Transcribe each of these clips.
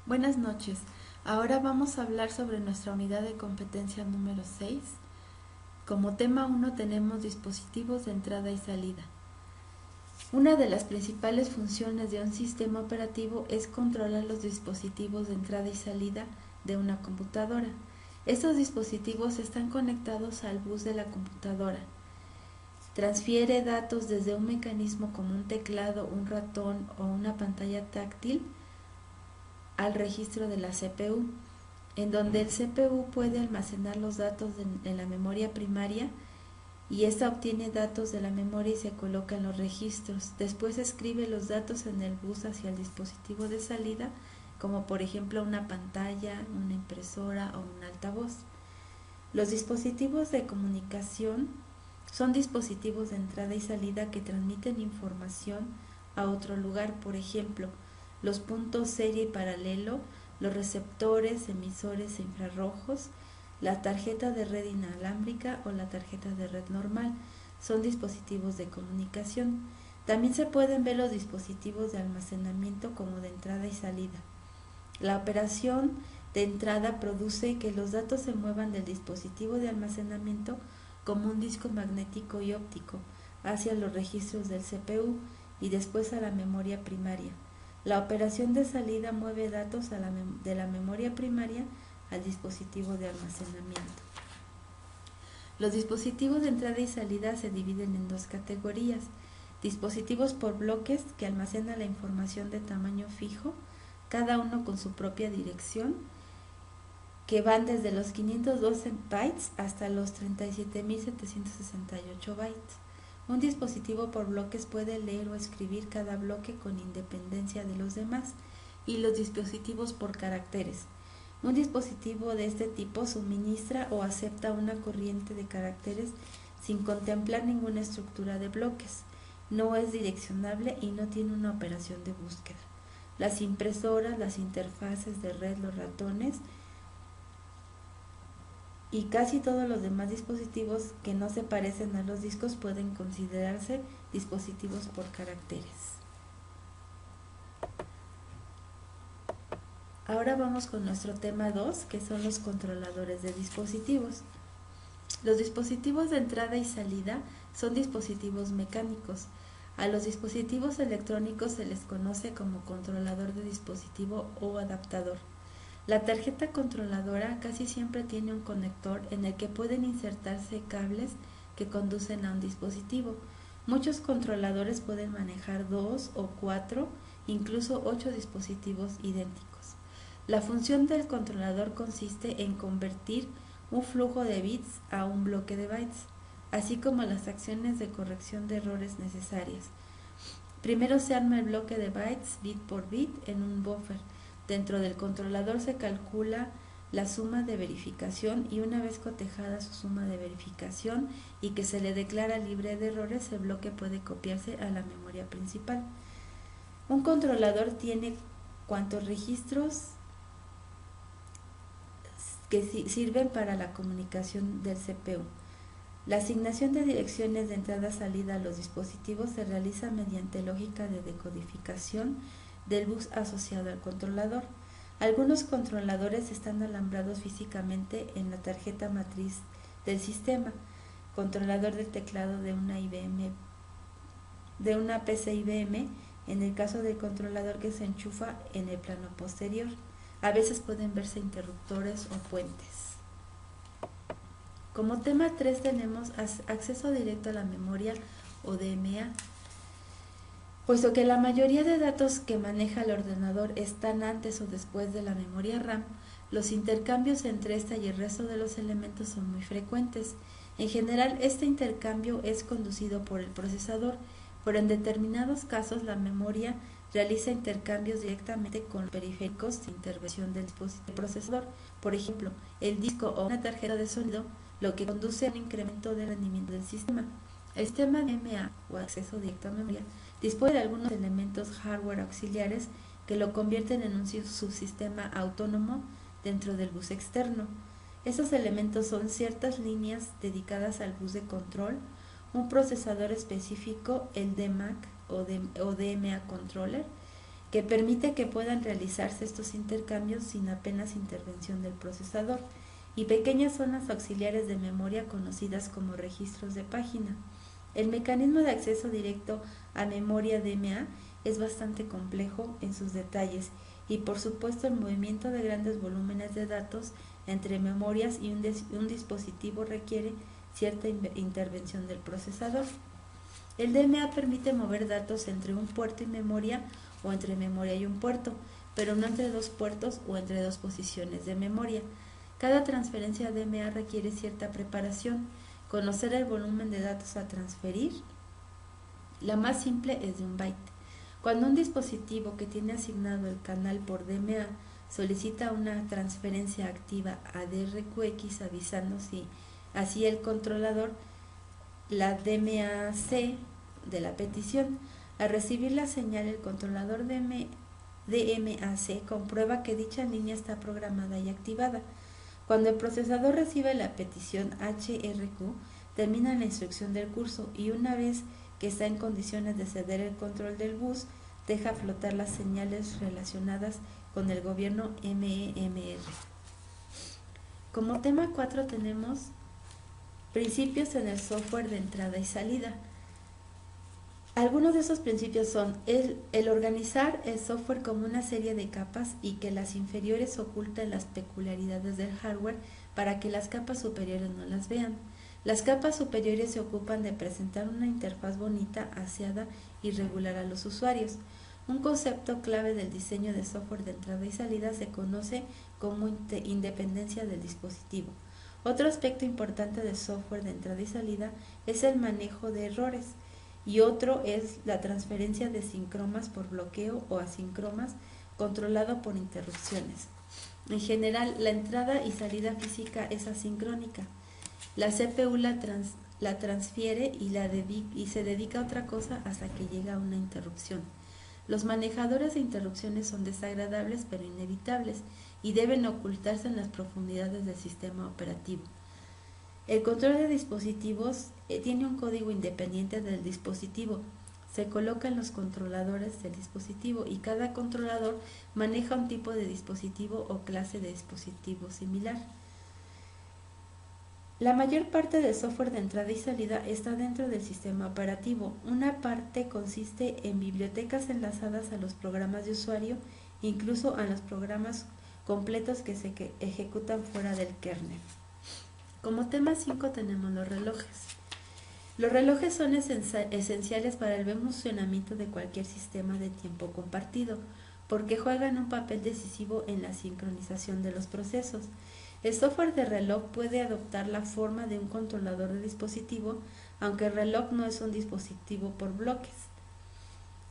Buenas noches. Ahora vamos a hablar sobre nuestra unidad de competencia número 6. Como tema 1 tenemos dispositivos de entrada y salida. Una de las principales funciones de un sistema operativo es controlar los dispositivos de entrada y salida de una computadora. Estos dispositivos están conectados al bus de la computadora. Transfiere datos desde un mecanismo como un teclado, un ratón o una pantalla táctil al registro de la CPU, en donde el CPU puede almacenar los datos en la memoria primaria y esta obtiene datos de la memoria y se coloca en los registros. Después escribe los datos en el bus hacia el dispositivo de salida, como por ejemplo una pantalla, una impresora o un altavoz. Los dispositivos de comunicación son dispositivos de entrada y salida que transmiten información a otro lugar, por ejemplo, los puntos serie y paralelo, los receptores, emisores infrarrojos, la tarjeta de red inalámbrica o la tarjeta de red normal son dispositivos de comunicación. También se pueden ver los dispositivos de almacenamiento como de entrada y salida. La operación de entrada produce que los datos se muevan del dispositivo de almacenamiento como un disco magnético y óptico hacia los registros del CPU y después a la memoria primaria. La operación de salida mueve datos de la memoria primaria al dispositivo de almacenamiento. Los dispositivos de entrada y salida se dividen en dos categorías: dispositivos por bloques, que almacenan la información de tamaño fijo, cada uno con su propia dirección, que van desde los 512 bytes hasta los 37.768 bytes. Un dispositivo por bloques puede leer o escribir cada bloque con independencia de los demás. Y los dispositivos por caracteres. Un dispositivo de este tipo suministra o acepta una corriente de caracteres sin contemplar ninguna estructura de bloques. No es direccionable y no tiene una operación de búsqueda. Las impresoras, las interfaces de red, los ratones y casi todos los demás dispositivos que no se parecen a los discos pueden considerarse dispositivos por caracteres. Ahora vamos con nuestro tema 2, que son los controladores de dispositivos. Los dispositivos de entrada y salida son dispositivos mecánicos. A los dispositivos electrónicos se les conoce como controlador de dispositivo o adaptador. La tarjeta controladora casi siempre tiene un conector en el que pueden insertarse cables que conducen a un dispositivo. Muchos controladores pueden manejar 2 o 4, incluso 8 dispositivos idénticos. La función del controlador consiste en convertir un flujo de bits a un bloque de bytes, así como las acciones de corrección de errores necesarias. Primero se arma el bloque de bytes bit por bit en un buffer. Dentro del controlador se calcula la suma de verificación y una vez cotejada su suma de verificación y que se le declara libre de errores, el bloque puede copiarse a la memoria principal. Un controlador tiene cuantos registros que sirven para la comunicación del CPU. La asignación de direcciones de entrada-salida a los dispositivos se realiza mediante lógica de decodificación del bus asociado al controlador. Algunos controladores están alambrados físicamente en la tarjeta matriz del sistema, controlador del teclado de una PC IBM, en el caso del controlador que se enchufa en el plano posterior. A veces pueden verse interruptores o puentes. Como tema 3 tenemos acceso directo a la memoria o DMA. Puesto que la mayoría de datos que maneja el ordenador están antes o después de la memoria RAM, los intercambios entre esta y el resto de los elementos son muy frecuentes. En general, este intercambio es conducido por el procesador, pero en determinados casos la memoria realiza intercambios directamente con periféricos de intervención del procesador, por ejemplo, el disco o una tarjeta de sonido, lo que conduce a un incremento del rendimiento del sistema. El sistema de DMA o acceso directo a memoria dispone de algunos elementos hardware auxiliares que lo convierten en un subsistema autónomo dentro del bus externo. Esos elementos son ciertas líneas dedicadas al bus de control, un procesador específico, el DMAC o DMA controller, que permite que puedan realizarse estos intercambios sin apenas intervención del procesador, y pequeñas zonas auxiliares de memoria conocidas como registros de página. El mecanismo de acceso directo a memoria DMA es bastante complejo en sus detalles y por supuesto el movimiento de grandes volúmenes de datos entre memorias y un dispositivo requiere cierta intervención del procesador. El DMA permite mover datos entre un puerto y memoria o entre memoria y un puerto, pero no entre dos puertos o entre dos posiciones de memoria. Cada transferencia DMA requiere cierta preparación, conocer el volumen de datos a transferir. La más simple es de un byte. Cuando un dispositivo que tiene asignado el canal por DMA solicita una transferencia activa a DRQX avisando si así el controlador, la DMA-C de la petición. Al recibir la señal, el controlador DMA-C comprueba que dicha línea está programada y activada. Cuando el procesador recibe la petición HRQ, termina la instrucción del curso y una vez que está en condiciones de ceder el control del bus, deja flotar las señales relacionadas con el gobierno MEMR. Como tema 4 tenemos principios en el software de entrada y salida. Algunos de esos principios son el organizar el software como una serie de capas y que las inferiores oculten las peculiaridades del hardware para que las capas superiores no las vean. Las capas superiores se ocupan de presentar una interfaz bonita, aseada y regular a los usuarios. Un concepto clave del diseño de software de entrada y salida se conoce como independencia del dispositivo. Otro aspecto importante del software de entrada y salida es el manejo de errores, y otro es la transferencia de síncromas por bloqueo o asíncromas controlado por interrupciones. En general, la entrada y salida física es asincrónica. La CPU la transfiere y se dedica a otra cosa hasta que llega una interrupción. Los manejadores de interrupciones son desagradables pero inevitables y deben ocultarse en las profundidades del sistema operativo. El control de dispositivos tiene un código independiente del dispositivo. Se coloca en los controladores del dispositivo y cada controlador maneja un tipo de dispositivo o clase de dispositivo similar. La mayor parte del software de entrada y salida está dentro del sistema operativo. Una parte consiste en bibliotecas enlazadas a los programas de usuario, incluso a los programas completos que se ejecutan fuera del kernel. Como tema 5 tenemos los relojes. Los relojes son esenciales para el buen funcionamiento de cualquier sistema de tiempo compartido, porque juegan un papel decisivo en la sincronización de los procesos. El software de reloj puede adoptar la forma de un controlador de dispositivo, aunque el reloj no es un dispositivo por bloques.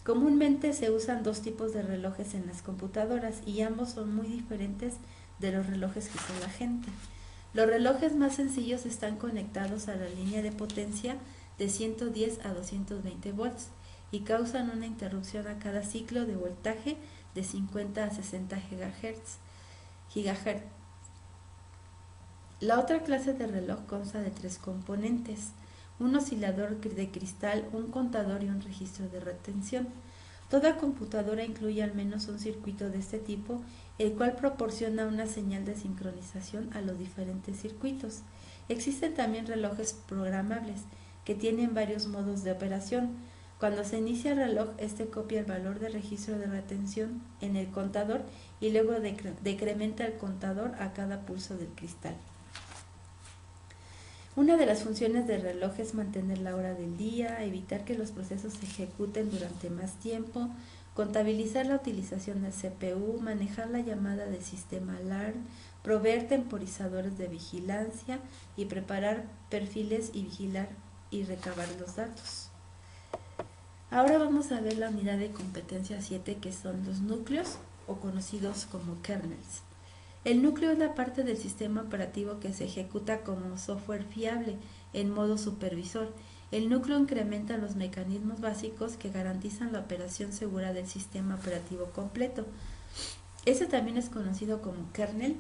Comúnmente se usan dos tipos de relojes en las computadoras y ambos son muy diferentes de los relojes que usa la gente. Los relojes más sencillos están conectados a la línea de potencia de 110 a 220 volts y causan una interrupción a cada ciclo de voltaje de 50 a 60 GHz. La otra clase de reloj consta de tres componentes: un oscilador de cristal, un contador y un registro de retención. Toda computadora incluye al menos un circuito de este tipo, el cual proporciona una señal de sincronización a los diferentes circuitos. Existen también relojes programables, que tienen varios modos de operación. Cuando se inicia el reloj, este copia el valor de registro de retención en el contador y luego decrementa el contador a cada pulso del cristal. Una de las funciones del reloj es mantener la hora del día, evitar que los procesos se ejecuten durante más tiempo, contabilizar la utilización del CPU, manejar la llamada del sistema alarm, proveer temporizadores de vigilancia y preparar perfiles y vigilar y recabar los datos. Ahora vamos a ver la unidad de competencia 7, que son los núcleos o conocidos como kernels. El núcleo es la parte del sistema operativo que se ejecuta como software fiable en modo supervisor. El núcleo incrementa los mecanismos básicos que garantizan la operación segura del sistema operativo completo. Este también es conocido como kernel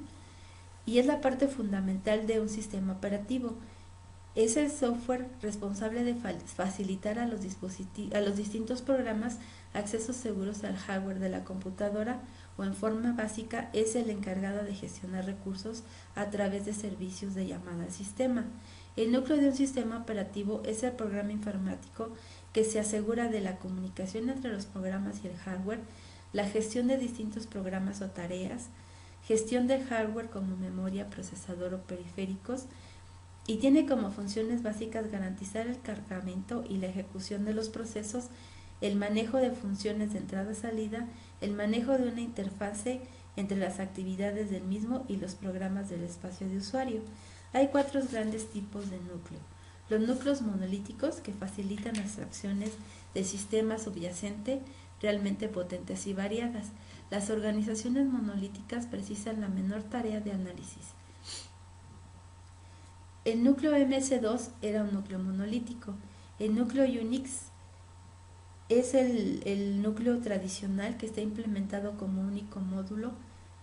y es la parte fundamental de un sistema operativo. Es el software responsable de facilitar a los distintos programas accesos seguros al hardware de la computadora, o en forma básica es el encargado de gestionar recursos a través de servicios de llamada al sistema. El núcleo de un sistema operativo es el programa informático que se asegura de la comunicación entre los programas y el hardware, la gestión de distintos programas o tareas, gestión del hardware como memoria, procesador o periféricos, y tiene como funciones básicas garantizar el cargamento y la ejecución de los procesos, el manejo de funciones de entrada-salida, el manejo de una interfase entre las actividades del mismo y los programas del espacio de usuario. Hay 4 grandes tipos de núcleo. Los núcleos monolíticos, que facilitan abstracciones del sistema subyacente realmente potentes y variadas. Las organizaciones monolíticas precisan la menor tarea de análisis. El núcleo MS2 era un núcleo monolítico. El núcleo Unix es el núcleo tradicional que está implementado como único módulo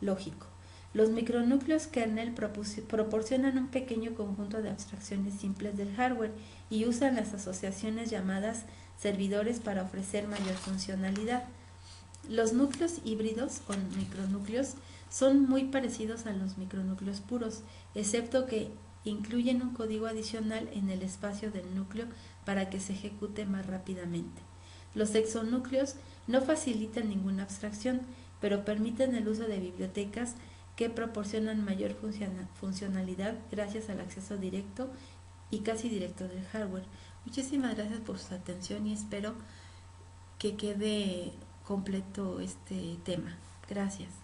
lógico. Los micronúcleos kernel proporcionan un pequeño conjunto de abstracciones simples del hardware y usan las asociaciones llamadas servidores para ofrecer mayor funcionalidad. Los núcleos híbridos o micronúcleos son muy parecidos a los micronúcleos puros, excepto que incluyen un código adicional en el espacio del núcleo para que se ejecute más rápidamente. Los hexanúcleos no facilitan ninguna abstracción, pero permiten el uso de bibliotecas que proporcionan mayor funcionalidad gracias al acceso directo y casi directo del hardware. Muchísimas gracias por su atención y espero que quede completo este tema. Gracias.